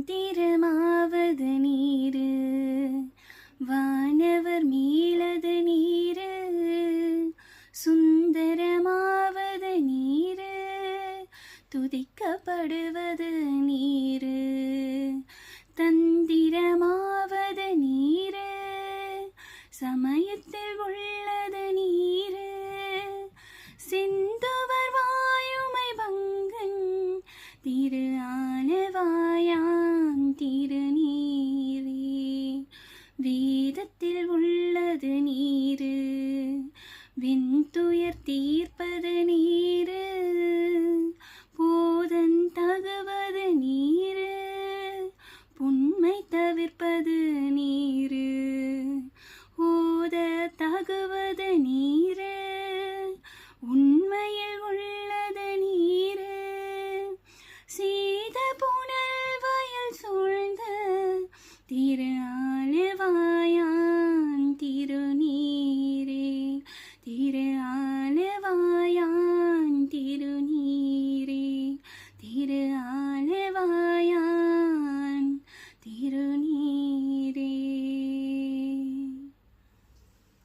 மந்திரமாவது நீரு, வானவர் மீளது நீரு, சுந்தரமாவது நீரு, துதிக்கப்படுவது நீரு, தந்திரமாவது நீரு, சமயத்தில் உள்ளது நீரு, சிந்துவர் வாயுமை பங்கன் திரு ஆனவாயான் திருநீரே, வேதத்தில் உள்ளது நீரு, விண்துயர் தீர்ப்பது நீரு, போதன் தகுவது நீரு, புண்மை தவிர்ப்பது நீரு, ஓத தகுவது நீரு, உண்மையில் உள்ளது நீரு, சீத புனல் வயல் சூழ்ந்த திரு